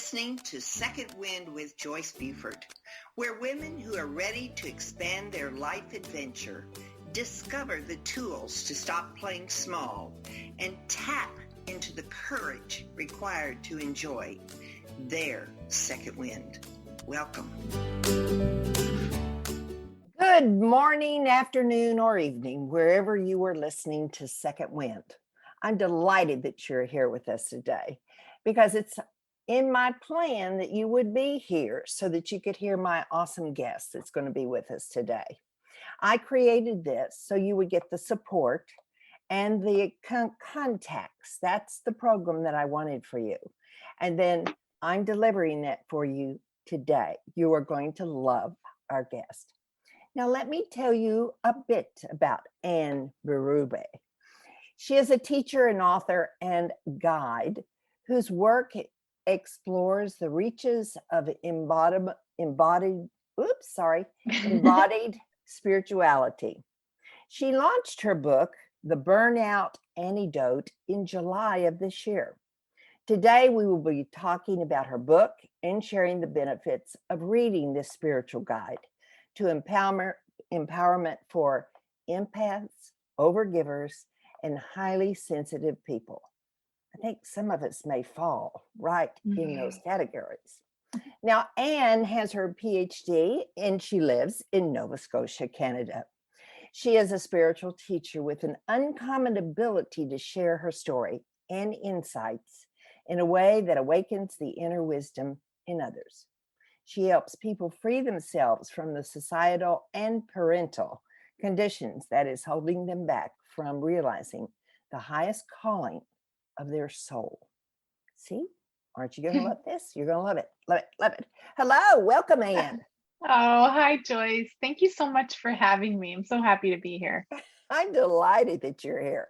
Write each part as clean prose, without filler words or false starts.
listening to Second Wind with Joyce Buford, where women who are ready to expand their life adventure discover the tools to stop playing small and tap into the courage required to enjoy their second wind. Welcome. Good morning, afternoon, or evening, wherever you are listening to Second Wind. I'm delighted that you're here with us today because it's in my plan that you would be here so that you could hear my awesome guest that's going to be with us today. I created this so you would get the support and the contacts. That's the program that I wanted for you. And then I'm delivering that for you today. You are going to love our guest. Now, let me tell you a bit about Anne Berube. She is a teacher and author and guide whose work explores the reaches of embodied spirituality. She launched her book, The Burnout Antidote, in July of this year. Today, we will be talking about her book and sharing the benefits of reading this spiritual guide to empowerment for empaths, overgivers, and highly sensitive people. I think some of us may fall right in those categories. Now, Anne has her PhD and she lives in Nova Scotia, Canada. She is a spiritual teacher with an uncommon ability to share her story and insights in a way that awakens the inner wisdom in others. She helps people free themselves from the societal and parental conditions that is holding them back from realizing the highest calling of their soul. See, aren't you going to love this? You're going to love it. Love it. Love it. Hello. Welcome, Anne. Oh, hi, Joyce. Thank you so much for having me. I'm so happy to be here. I'm delighted that you're here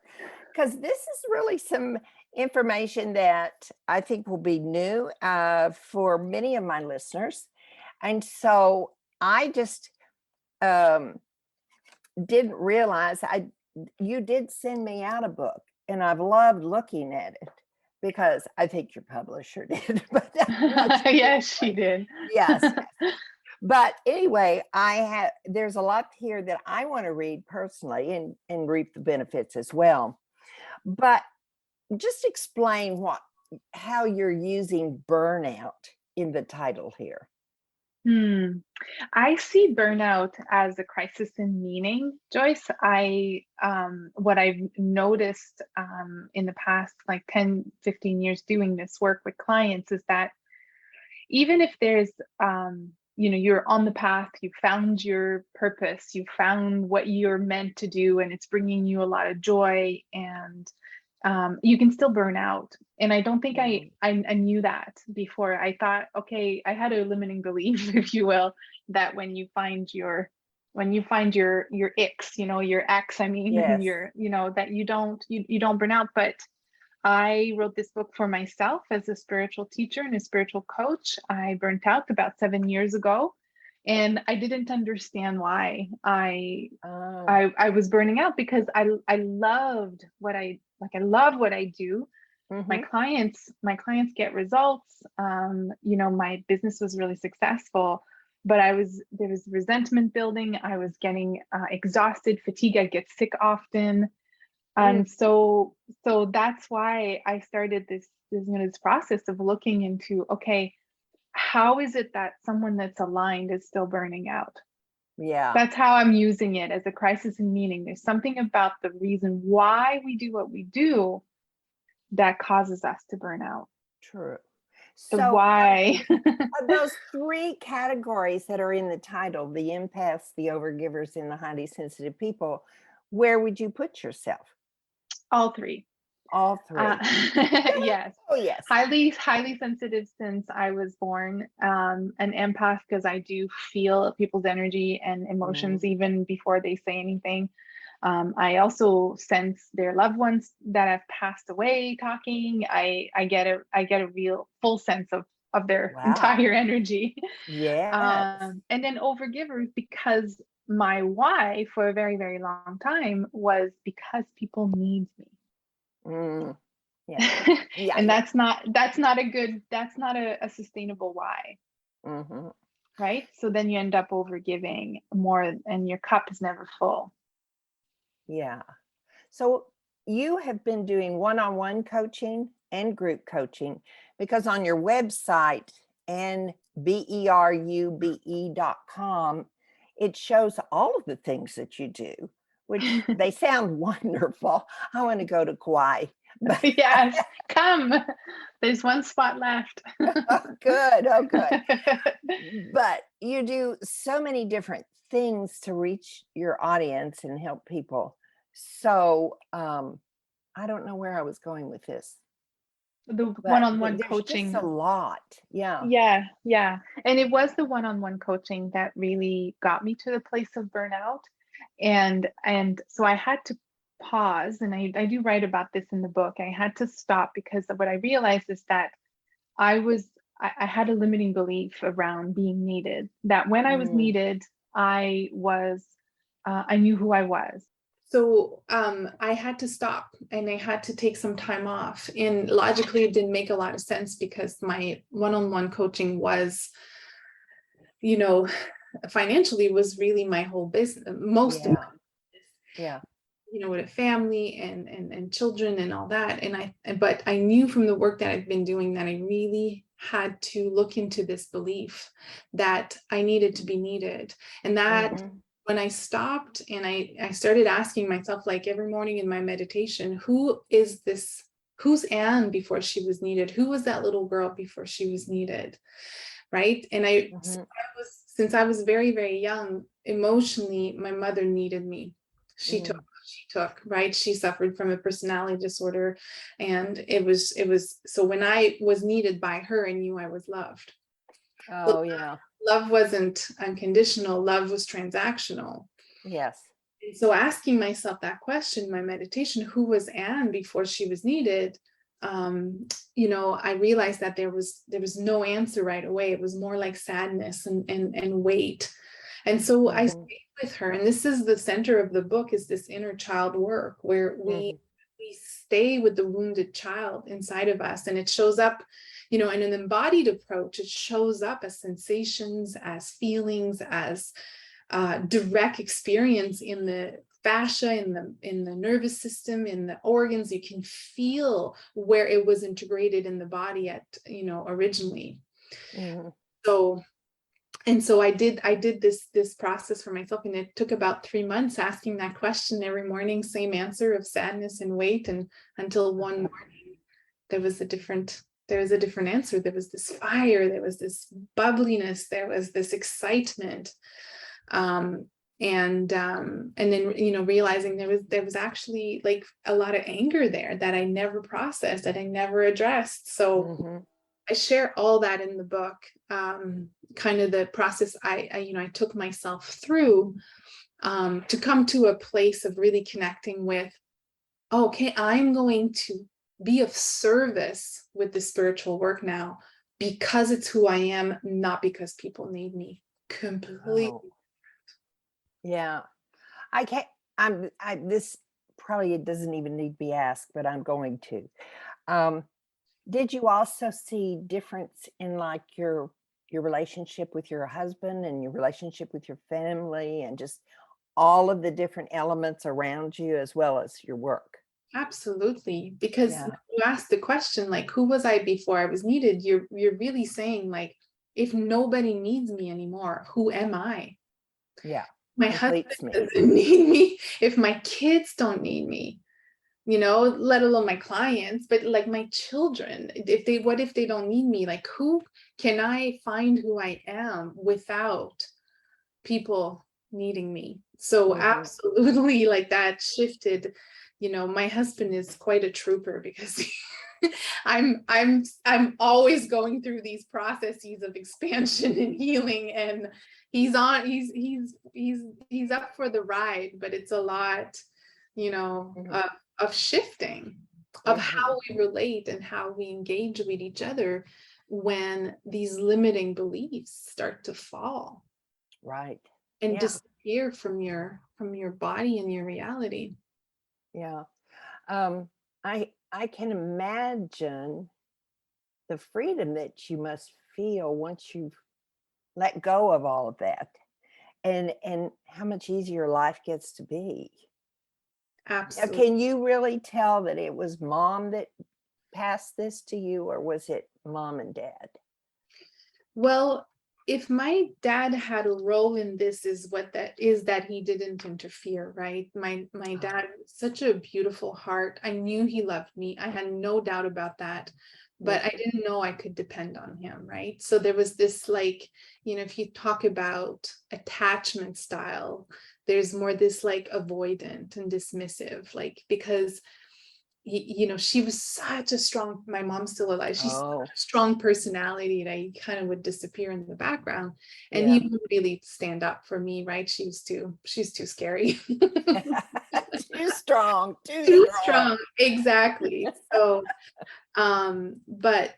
because this is really some information that I think will be new for many of my listeners. And so I just didn't realize you did send me out a book. And I've loved looking at it because I think your publisher did. But yes, she did. Yes. But anyway, there's a lot here that I want to read personally and reap the benefits as well. But just explain how you're using burnout in the title here. I see burnout as a crisis in meaning, Joyce. What I've noticed in the past like 10, 15 years doing this work with clients is that even if there's, you're on the path, you found your purpose, you found what you're meant to do, and it's bringing you a lot of joy, and you can still burn out. And I don't think I knew that before. I thought, okay, I had a limiting belief, if you will, that when you find your icks, your ex, I mean, yes. That you don't burn out. But I wrote this book for myself as a spiritual teacher and a spiritual coach. I burnt out about 7 years ago, and I didn't understand why I was burning out, because I loved what I do. Mm-hmm. My clients get results. My business was really successful, but there was resentment building. I was getting exhausted, fatigue. I get sick often. And so that's why I started this process of looking into, okay, how is it that someone that's aligned is still burning out? Yeah. That's how I'm using it, as a crisis in meaning. There's something about the reason why we do what we do that causes us to burn out. True. So why? Of those three categories that are in the title, the empaths, the overgivers, and the highly sensitive people, where would you put yourself? All three. All three. Yes. Oh, yes. Highly sensitive since I was born. An empath because I do feel people's energy and emotions even before they say anything. I also sense their loved ones that have passed away talking. I get a real full sense of their entire energy. Yeah. And then overgivers, because my why for a very, very long time was because people need me. Yeah. Yeah. And that's not a sustainable why. Mm-hmm. Right? So then you end up overgiving more and your cup is never full. Yeah. So you have been doing one-on-one coaching and group coaching, because on your website and berube.com, it shows all of the things that you do, which they sound wonderful. I want to go to Kauai. Yes, come. There's one spot left. Oh, good. Oh, good. But you do so many different things to reach your audience and help people. So I don't know where I was going with this, The but one-on-one there's just a coaching. lot. Yeah. Yeah. And it was the one-on-one coaching that really got me to the place of burnout. And so I had to pause, and I do write about this in the book. I had to stop because what I realized is that I had a limiting belief around being needed, that when I was needed, I knew who I was. So I had to stop and I had to take some time off. And logically, it didn't make a lot of sense because my one-on-one coaching was, financially was really my whole business, most of my Yeah. with a family and children and all that. But I knew from the work that I've been doing that I really had to look into this belief that I needed to be needed. And that when I stopped and I started asking myself, like every morning in my meditation, who is this? Who's Anne before she was needed? Who was that little girl before she was needed? Right. And since I was very, very young, emotionally, my mother needed me. She took, right? She suffered from a personality disorder. And it was, so when I was needed by her, I knew I was loved. Oh, yeah. Love wasn't unconditional. Love was transactional. Yes. And so asking myself that question, my meditation, who was Anne before she was needed? I realized that there was no answer right away. It was more like sadness and weight. And so I stayed with her. And this is the center of the book, is this inner child work where we stay with the wounded child inside of us. And it shows up, in an embodied approach, it shows up as sensations, as feelings, as direct experience in the fascia, in the nervous system, in the organs. You can feel where it was integrated in the body originally. So I did this process for myself, and it took about 3 months asking that question every morning, same answer of sadness and weight, and until one morning there was a different answer. There was this fire, there was this bubbliness, there was this excitement. And then realizing there was actually like a lot of anger there that I never processed, that I never addressed. So I share all that in the book, kind of the process I took myself through to come to a place of really connecting with, okay, I'm going to be of service with the spiritual work now because it's who I am, not because people need me. Completely. Yeah. This probably doesn't even need to be asked, but I'm going to. Did you also see difference in like your relationship with your husband and your relationship with your family and just all of the different elements around you as well as your work? Absolutely. Because you asked the question, like, who was I before I was needed? You're really saying, like, if nobody needs me anymore, who am I? Yeah. My husband doesn't need me. If my kids don't need me, let alone my clients, but like my children, what if they don't need me? Like, who can I find who I am without people needing me? So absolutely, like that shifted. My husband is quite a trooper because I'm always going through these processes of expansion and healing, and he's up for the ride, but it's a lot, of shifting of how we relate and how we engage with each other when these limiting beliefs start to fall. Right. And disappear from your body and your reality. Yeah. I can imagine the freedom that you must feel once you've let go of all of that, and how much easier life gets to be. Now, Absolutely. can you really tell that it was mom that passed this to you, or was it mom and dad? Well, if my dad had a role in this, is what that is, that he didn't interfere, right? My dad, such a beautiful heart. I knew he loved me. I had no doubt about that, but I didn't know I could depend on him, right? So there was this, like, if you talk about attachment style, there's more this like avoidant and dismissive, like, because she was such a strong, my mom's still alive, she's such Oh, a strong personality that he kind of would disappear in the background, and yeah. he would really stand up for me, right? She's too scary. Too strong, too Too strong. strong, exactly. So but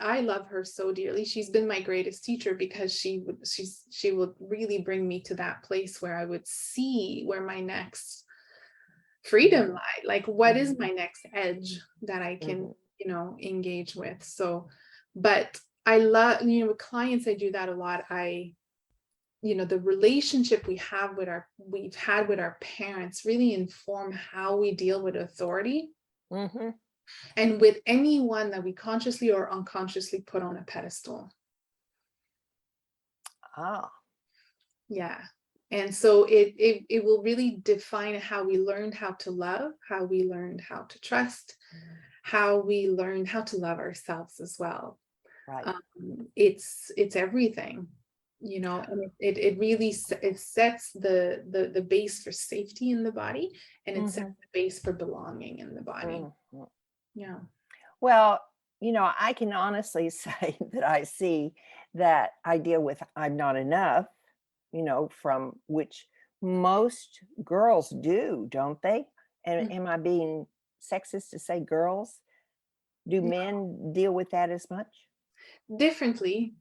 I love her so dearly. She's been my greatest teacher, because she would really bring me to that place where I would see where my next freedom lie, like what is my next edge that I can engage with. So, but I love, with clients, I do that a lot. The relationship we've had with our parents really inform how we deal with authority, Mm-hmm. and with anyone that we consciously or unconsciously put on a pedestal. Ah. Yeah. And so it will really define how we learned how to love, how we learned how to trust, how we learned how to love ourselves as well. Right. It's everything, and it really it sets the base for safety in the body, and it sets the base for belonging in the body. Mhm. Yeah. Well, I can honestly say that I see that idea with I'm not enough, from which most girls do, don't they? And Mm. am I being sexist to say girls? Do men deal with that as much? Differently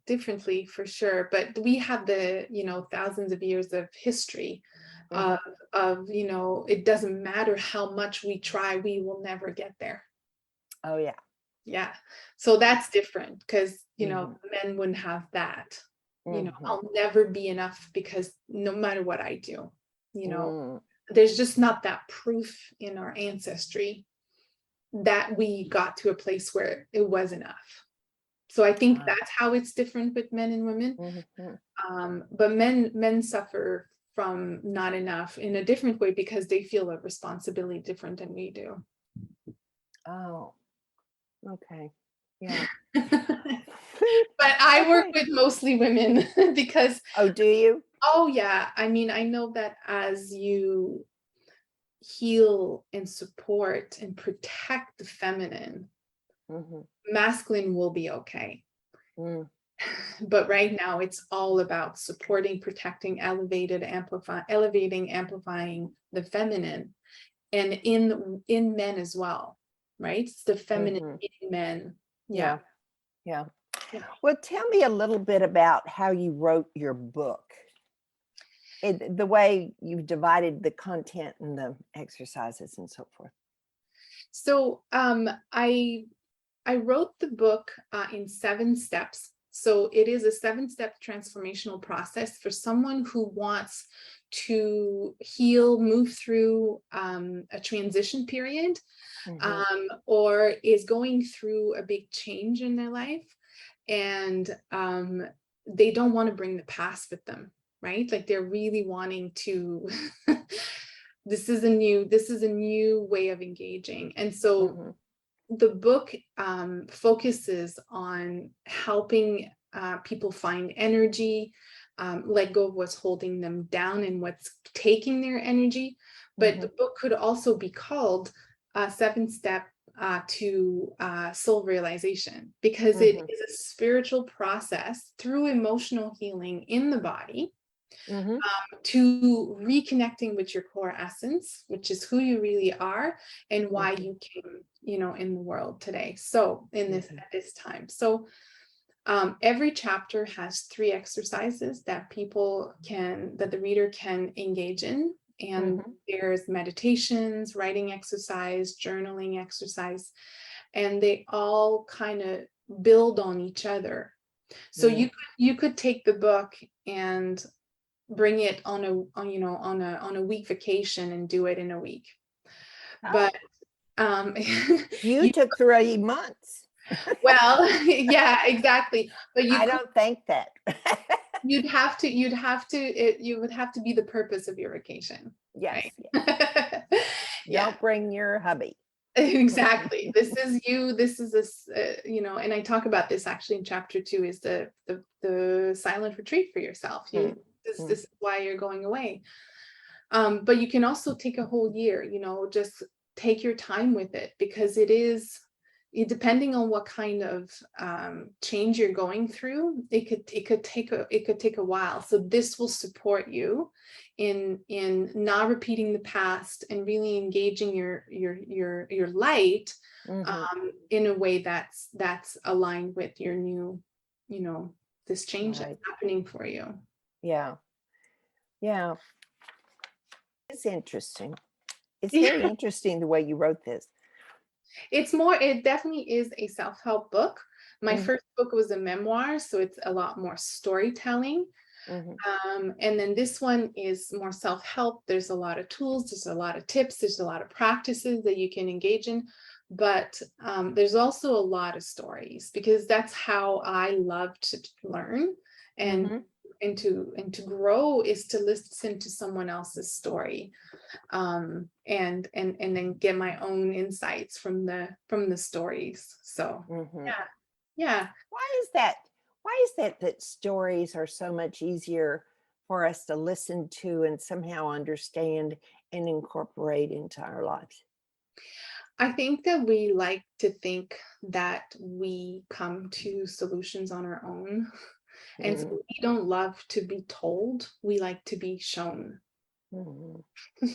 for sure, but we have the thousands of years of history Mhm. of it doesn't matter how much we try, we will never get there. Oh, yeah. Yeah. So that's different, because Mhm. men wouldn't have that. Mhm. I'll never be enough, because no matter what I do, Mm. there's just not that proof in our ancestry that we got to a place where it was enough. So I think Ah. that's how it's different with men and women. Mhm. But men suffer from not enough in a different way, because they feel a responsibility different than we do. Oh, okay. Yeah. But I work Okay. with mostly women because, Oh, do you? oh yeah, I mean, I know that as you heal and support and protect the feminine, Mhm. masculine will be okay. Mm. But right now it's all about supporting, protecting, elevating, amplifying the feminine, and in men as well, right? It's the feminine Mhm. in men. Yeah. Yeah. Yeah. Yeah. Well, tell me a little bit about how you wrote your book. The way you divided the content and the exercises and so forth. So I wrote the book in 7 steps. So it is a 7-step transformational process for someone who wants to heal, move through a transition period, Mhm. or is going through a big change in their life, and they don't want to bring the past with them, right? Like, they're really wanting to. This is a new way of engaging, and so Mhm. the book focuses on helping people find energy, let go of what's holding them down and what's taking their energy. But the Mhm. book could also be called 7-step to soul realization, because it Mhm. is a spiritual process through emotional healing in the body, Mhm. to reconnecting with your core essence, which is who you really are and why Mhm. you came, in the world today. So Mhm. at this time. So every chapter has 3 exercises that the reader can engage in. and there's meditations, writing exercise, journaling exercise, and they all kind of build on each other. So you could take the book and bring it on a week vacation and do it in a week. But you took 3 months. Well, yeah, exactly. But I don't think that. you would have to be the purpose of your vacation. Yes. Right? Yes. Yeah. Don't bring your hubby. Exactly. This is you. This is this. And I talk about this actually in chapter 2. Is the silent retreat for yourself. This is why you're going away. But you can also take a whole year. Just take your time with it, because depending on what kind of change you're going through, it could take a while. So this will support you in not repeating the past and really engaging your light in a way that's aligned with your new, this change that's happening for you. Yeah. It's interesting. It's very interesting the way you wrote this. It definitely is a self-help book. My first book was a memoir, so it's a lot more storytelling. And then this one is more self-help. There's a lot of tools, there's a lot of tips, there's a lot of practices that you can engage in. But there's also a lot of stories, because that's how I love to learn and to grow, is to listen to someone else's story. And then get my own insights from the stories. So yeah. Why is that stories are so much easier for us to listen to and somehow understand and incorporate into our lives? I think that we like to think that we come to solutions on our own. And so we don't love to be told, we like to be shown.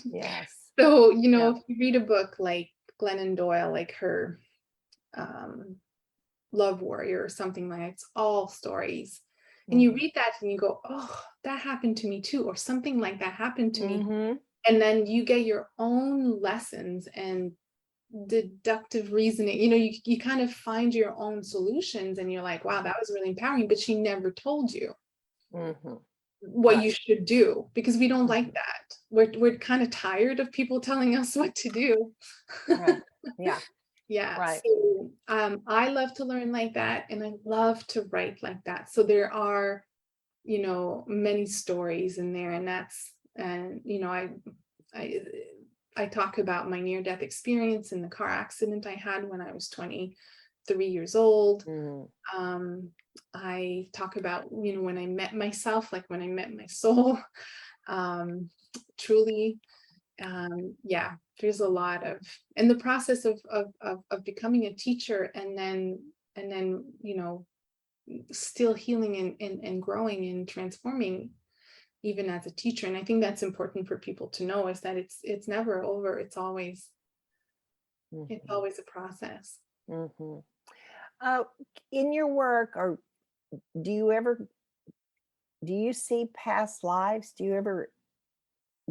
Yes. So, if you read a book like Glennon Doyle, like her Love Warrior or something like that, it's all stories. And you read that and you go, oh, that happened to me too, or something like that happened to me. And then you get your own lessons and deductive reasoning. You kind of find your own solutions, and you're like, wow, that was really empowering. But she never told you what you should do, because we don't like that. We're kind of tired of people telling us what to do. Right. Yeah. Yeah. Right. So I love to learn like that, and I love to write like that. So there are, many stories in there, and I talk about my near-death experience in the car accident I had when I was 23 years old. I talk about, when I met myself, like when I met my soul, truly. There's a lot of, in the process of becoming a teacher, and then still healing and growing and transforming, even as a teacher. And I think that's important for people to know, is that it's never over. It's always a process. In your work, or do you see past lives? Do you ever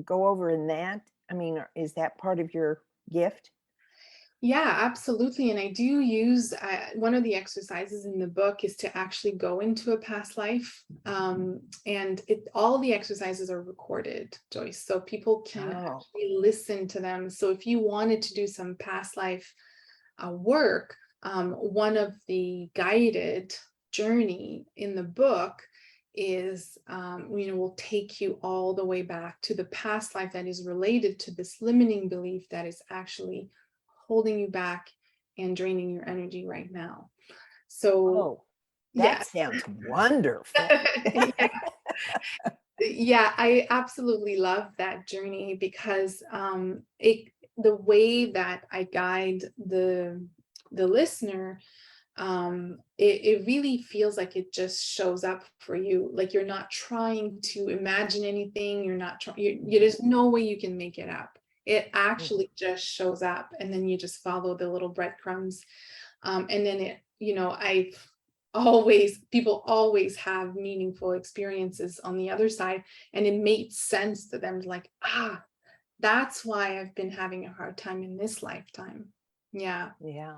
go over in that? I mean, is that part of your gift? Yeah, absolutely. And I do use one of the exercises in the book is to actually go into a past life. And all the exercises are recorded, Joyce, so people can actually listen to them. So if you wanted to do some past life work, one of the guided journey in the book is, will take you all the way back to the past life that is related to this limiting belief that is actually holding you back and draining your energy right now. So that sounds wonderful. Yeah, I absolutely love that journey, because the way that I guide the listener, it really feels like it just shows up for you. Like you're not trying to imagine anything. You're not trying. There's no way you can make it up. It actually just shows up, and then you just follow the little breadcrumbs, and then people always have meaningful experiences on the other side, and it made sense to them, like, that's why I've been having a hard time in this lifetime. Yeah. Yeah.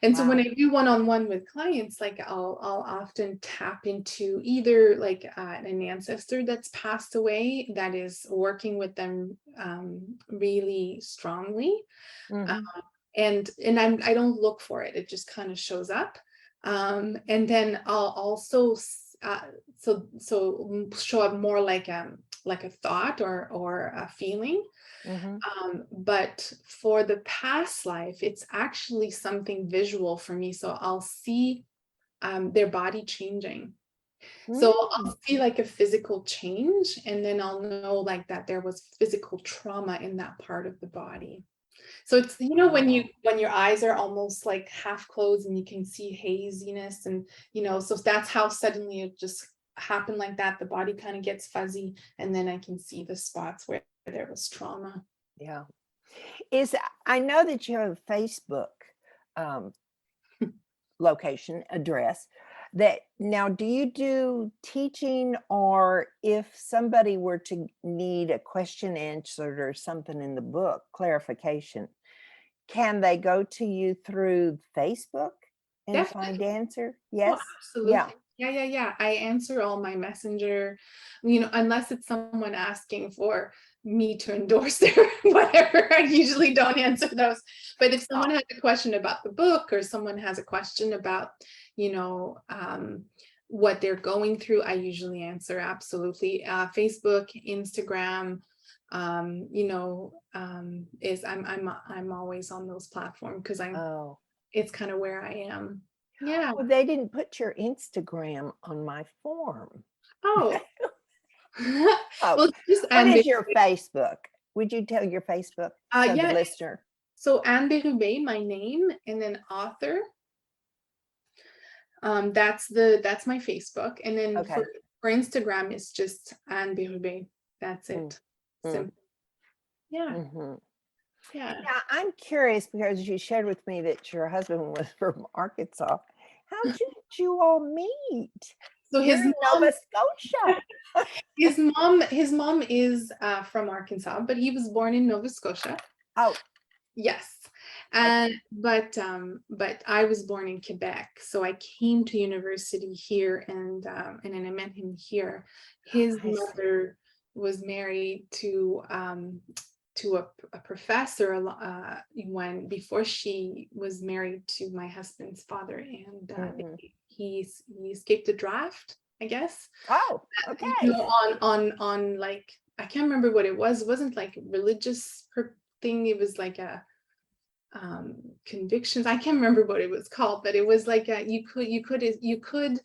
And so when Wow. I do one-on-one with clients, like I'll often tap into either like an ancestor that's passed away that is working with them really strongly. Mhm. And I don't look for it. It just kind of shows up. And then I'll also show up more like a thought or a feeling. Mhm. But for the past life, it's actually something visual for me. So I'll see their body changing. So I'll see like a physical change, and then I'll know like that there was physical trauma in that part of the body. So it's, you know, when your eyes are almost like half closed and you can see haziness, and so that's how suddenly it just happened like that. The body kind of gets fuzzy, and then I can see the spots where there was trauma. Yeah. I know that you have a Facebook location address. That now, do you do teaching, or if somebody were to need a question answered or something in the book, clarification, can they go to you through Facebook and Definitely. find answer? Oh, Yes. absolutely. Yeah. I answer all my messenger, unless it's someone asking for me to endorse their whatever. I usually don't answer those. But if someone has a question about the book, or someone has a question about, what they're going through, I usually answer. Absolutely. Facebook, Instagram, is I'm always on those platforms because Oh. it's kind of where I am. Yeah. Well, they didn't put your Instagram on my form. Oh. Oh, Well, just what is your Facebook? Would you tell your Facebook so the yeah. listener? So Berube, my name, and then author. That's my Facebook, and then Okay. for Instagram it's just Berube. That's it. Simple. Yeah. Mm-hmm. Yeah. Now, I'm curious because you shared with me that your husband was from Arkansas. How did you all meet? So You're in Nova Scotia. his mom is from Arkansas, but he was born in Nova Scotia. Oh, yes. But I was born in Quebec, so I came to university here, and then I met him here. His mother was married to a professor before she was married to my husband's father, and he escaped the draft, I guess. Oh, okay. On like, I can't remember what it was. It wasn't like religious thing. It was like a convictions. I can't remember what it was called, but it was like you could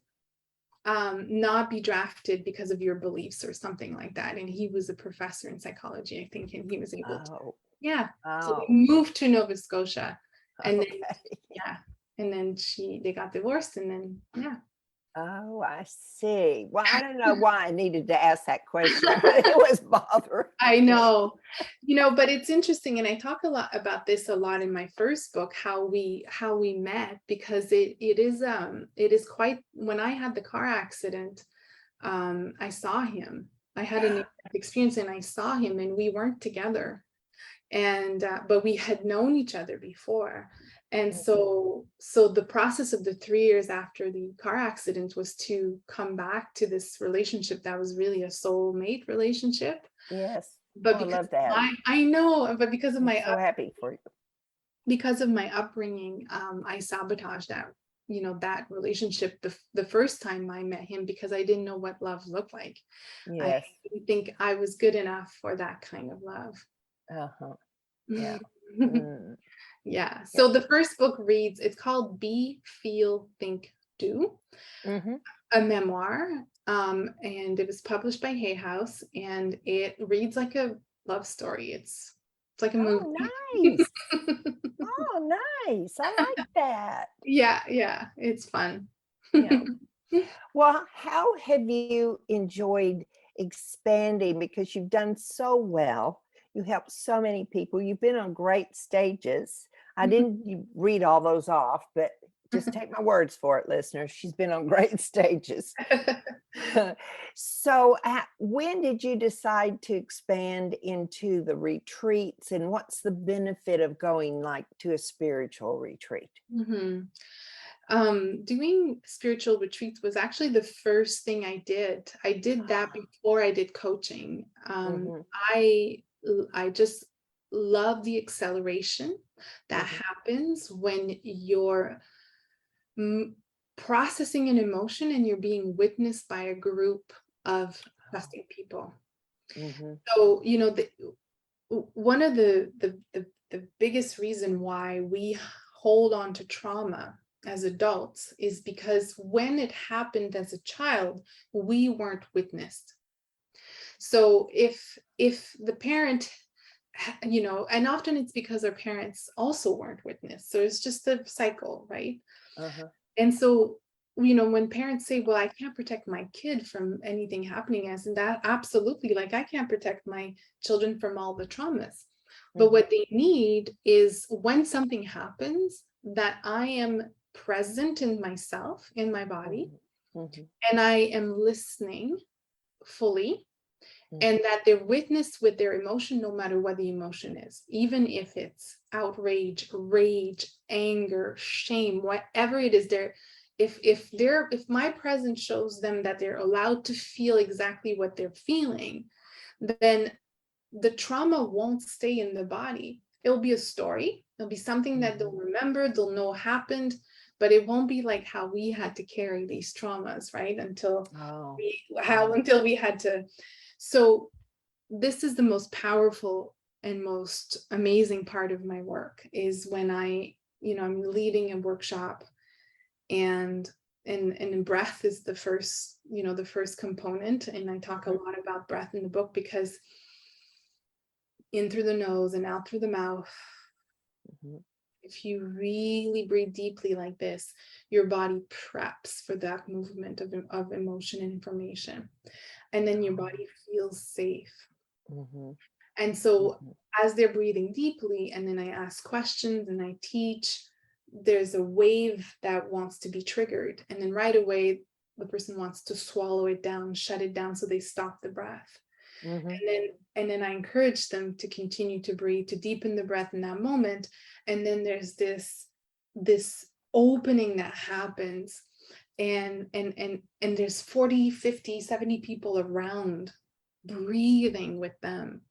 not be drafted because of your beliefs or something like that. And he was a professor in psychology, I think, and he was able to. Yeah. So they moved to Nova Scotia, and then they got divorced, and then Oh, I see. Well, I don't know why I needed to ask that question, but it was bothering. I know, but it's interesting, and I talk a lot in my first book, how we met, because it is quite. When I had the car accident, I saw him. I had an experience, and I saw him, and we weren't together, and but we had known each other before. And so the process of the 3 years after the car accident was to come back to this relationship that was really a soulmate relationship. Yes. But I love that. I know, but because of I'm so happy for you. Because of my upbringing, I sabotaged that relationship the first time I met him, because I didn't know what love looked like. Yes. I didn't think I was good enough for that kind of love. Uh-huh. Yeah. Yeah. So the first book reads, it's called Be, Feel, Think, Do, a memoir. And it was published by Hay House, and it reads like a love story. It's like a movie. Oh, nice. Oh, nice. I like that. Yeah. It's fun. Yeah. Well, how have you enjoyed expanding? Because you've done so well. You helped so many people. You've been on great stages. I didn't read all those off, but Just take my words for it, listeners. She's been on great stages. So when did you decide to expand into the retreats, and what's the benefit of going like to a spiritual retreat? Doing spiritual retreats was actually the first thing I did. I did that before I did coaching. I just love the acceleration that happens when you're processing an emotion and you're being witnessed by a group of trusting people. So, you know, one of the biggest reason why we hold on to trauma as adults is because when it happened as a child, we weren't witnessed. So if the parent, you know, and often it's because our parents also weren't witnessed. So it's just a cycle, right? And so, you know, when parents say, well, I can't protect my kid from anything happening as in that, absolutely, like I can't protect my children from all the traumas. But what they need is when something happens, that I am present in myself, in my body, and I am listening fully, and that they're witnessed with their emotion, no matter what the emotion is, even if it's outrage, rage, anger, shame, whatever it is. There, if my presence shows them that they're allowed to feel exactly what they're feeling, then the trauma won't stay in the body. It'll be a story. It'll be something that they'll remember, they'll know happened, but it won't be like how we had to carry these traumas, right? Until we had to. So this is the most powerful and most amazing part of my work, is when I'm leading a workshop, and breath is the first component. And I talk a lot about breath in the book, because in through the nose and out through the mouth. If you really breathe deeply like this, your body preps for that movement of emotion and information. And then your body feels safe. And so as they're breathing deeply, and then I ask questions and I teach, there's a wave that wants to be triggered. And then right away, the person wants to swallow it down, shut it down, so they stop the breath. And then I encourage them to continue to breathe, to deepen the breath in that moment. And then there's this opening that happens, and there's 40, 50, 70 people around breathing with them.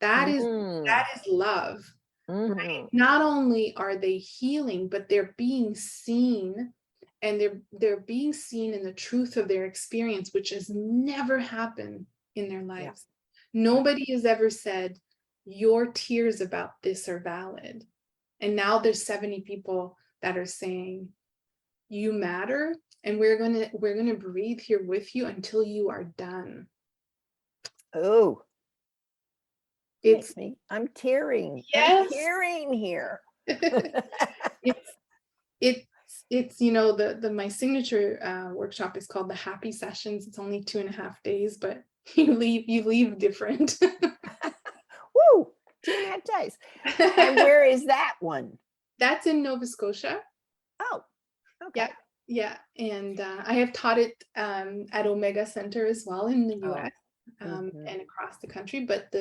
That is love. Right? Not only are they healing, but they're being seen, and they're being seen in the truth of their experience, which has never happened in their lives. Nobody has ever said, your tears about this are valid. And now there's 70 people that are saying, you matter, and we're gonna breathe here with you until you are done. Oh, I'm tearing. Yes. I'm tearing here. It's my signature workshop is called the Happy Sessions. It's only 2.5 days, but you leave different. Woo! 2.5 days. And where is that one? That's in Nova Scotia. Oh, okay. Yeah. And I have taught it at Omega Center as well in the US and across the country, but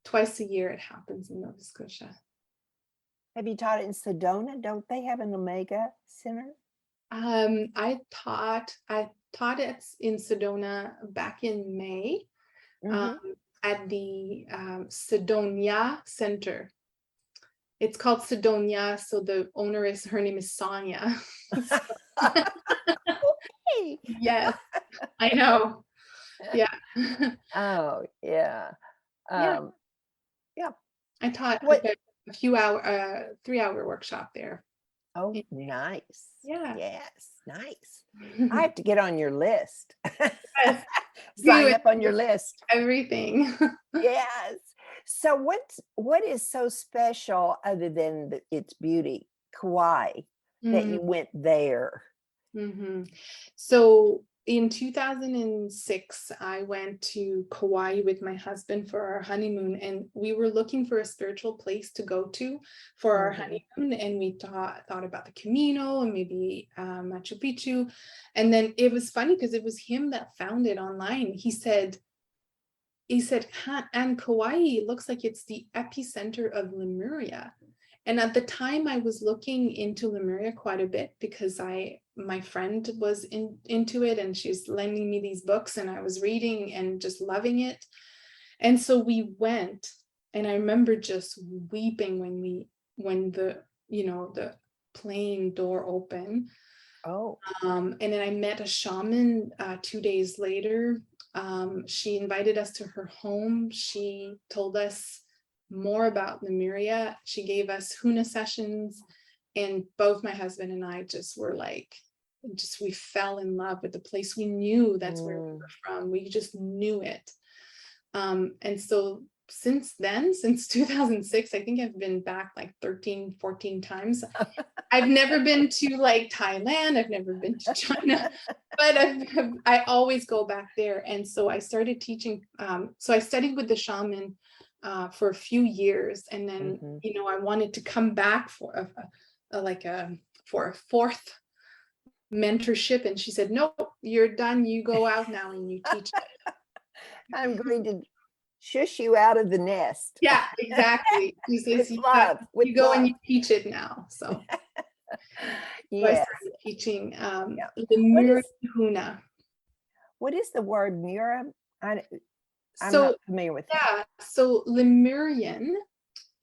twice a year it happens in Nova Scotia. Have you taught it in Sedona? Don't they have an Omega Center? I taught it in Sedona back in May at the Sedonia Center. It's called Sedonia, so her name is Sonia. Okay. Yes, I know. Yeah. Oh, yeah. Yeah. I taught a 3-hour workshop there. Oh, nice. Yeah. Yes, nice. I have to get on your list. Yes. Sign up on your list. Everything. Yes. So what is so special, other than its beauty, Kauai, that you went there? So in 2006, I went to Kauai with my husband for our honeymoon, and we were looking for a spiritual place to go to for our honeymoon. And we thought about the Camino and maybe Machu Picchu. And then it was funny because it was him that found it online. He said, and Kauai looks like it's the epicenter of Lemuria. And at the time I was looking into Lemuria quite a bit because my friend was into it, and she's lending me these books, and I was reading and just loving it. And so we went, and I remember just weeping when the plane door opened. Oh. And then I met a shaman 2 days later. She invited us to her home. She told us more about Lemuria. She gave us Huna sessions, and both my husband and I just were like, we fell in love with the place. We knew that's where we were from. We just knew it. And so since then, since 2006, I think I've been back like 13, 14 times. I've never been to like Thailand. I've never been to China, but I always go back there. And so I started teaching. So I studied with the shaman for a few years, and then I wanted to come back for a fourth mentorship, and she said, "No, you're done. You go out now and you teach it." I'm going to shush you out of the nest. Yeah, exactly. She says, With love. you go and you teach it now. So, yes. I started teaching the Huna. What is the word Mura? I'm not familiar with that. So Lemurian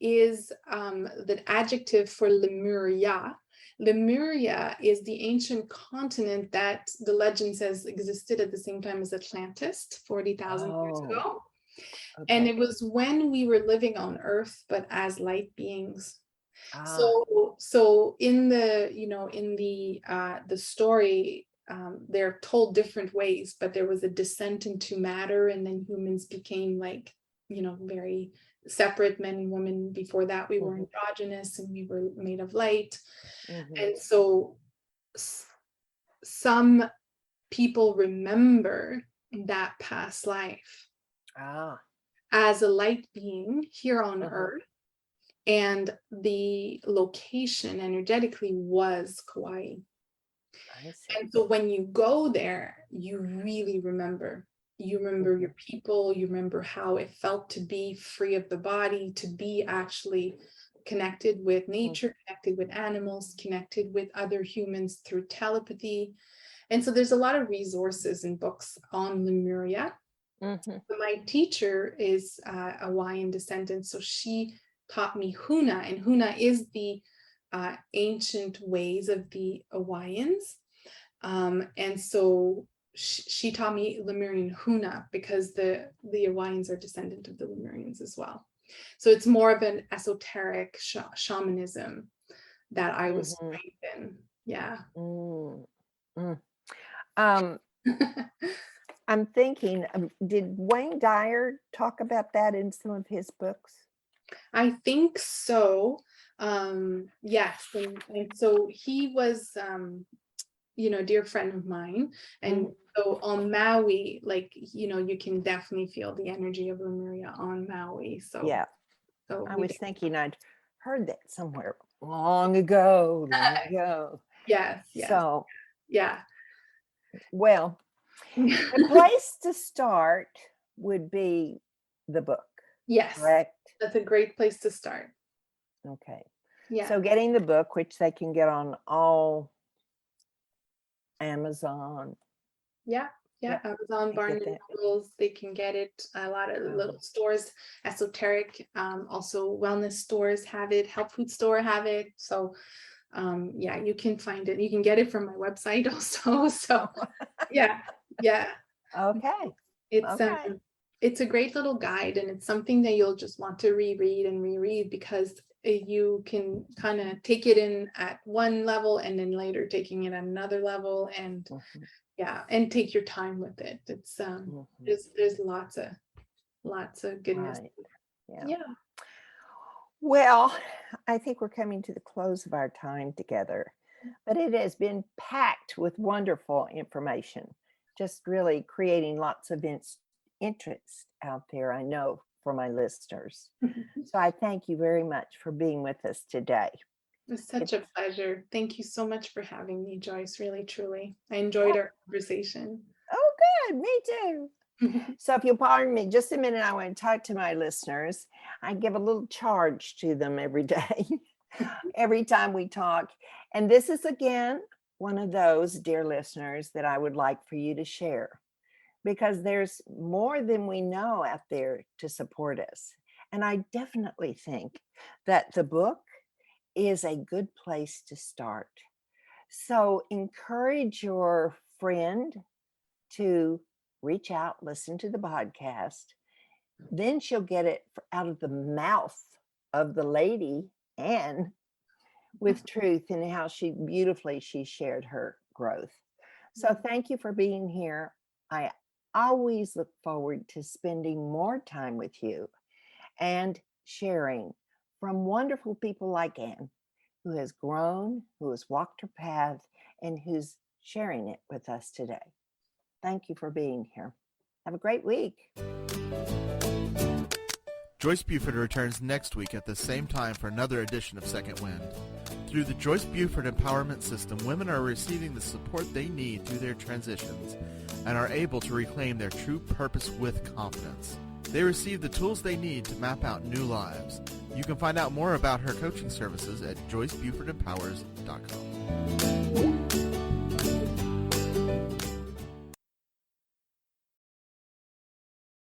is the adjective for Lemuria. Lemuria is the ancient continent that the legend says existed at the same time as Atlantis 40,000 years ago. Okay. And it was when we were living on Earth, but as light beings. So in the story, they're told different ways, but there was a descent into matter, and then humans became very separate, men and women. Before that, we were androgynous and we were made of light. And so some people remember that past life as a light being here on Earth, and the location energetically was Kauai. And so when you go there, you really remember. You remember your people, you remember how it felt to be free of the body, to be actually connected with nature, connected with animals, connected with other humans through telepathy. And so there's a lot of resources and books on Lemuria. My teacher is a Hawaiian descendant, so she taught me Huna, and Huna is the ancient ways of the Hawaiians. And so she taught me Lemurian Huna because the Hawaiians are descendant of the Lemurians as well. So it's more of an esoteric shamanism that I was trained in. Yeah. I'm thinking, did Wayne Dyer talk about that in some of his books? I think so. Yes. And so he was, a dear friend of mine. And so on Maui, you can definitely feel the energy of Lemuria on Maui. So yeah. So I was thinking I'd heard that somewhere long ago. Yes. So yeah. Well, the place to start would be the book. Yes. Correct. That's a great place to start. Okay. Yeah. So getting the book, which they can get on all Amazon. Yeah. Amazon, Barnes and Nobles, they can get it. A lot of little stores, esoteric, also wellness stores have it. Health food store have it. So you can find it. You can get it from my website also. So yeah. Okay. It's a great little guide, and it's something that you'll just want to reread because you can kind of take it in at one level and then later taking it at another level, and and take your time with it. It's there's lots of goodness. Right. Yeah. Well, I think we're coming to the close of our time together, but it has been packed with wonderful information. just really creating lots of interest out there, I know, for my listeners. So I thank you very much for being with us today. It's such a pleasure. Thank you so much for having me, Joyce. Really, truly. I enjoyed our conversation. Oh, good. Me too. So if you'll pardon me just a minute, I want to talk to my listeners. I give a little charge to them every day, every time we talk. And this is, again, one of those, dear listeners, that I would like for you to share, because there's more than we know out there to support us. And I definitely think that the book is a good place to start. So encourage your friend to reach out, listen to the podcast. Then she'll get it out of the mouth of the lady, Anne, with truth, and how she shared her growth. So thank you for being here. I always look forward to spending more time with you and sharing from wonderful people like Anne, who has grown, who has walked her path, and who's sharing it with us today. Thank you for being here. Have a great week. Joyce Buford returns next week at the same time for another edition of Second Wind. Through the Joyce Buford Empowerment System, women are receiving the support they need through their transitions and are able to reclaim their true purpose with confidence. They receive the tools they need to map out new lives. You can find out more about her coaching services at joycebufordempowers.com.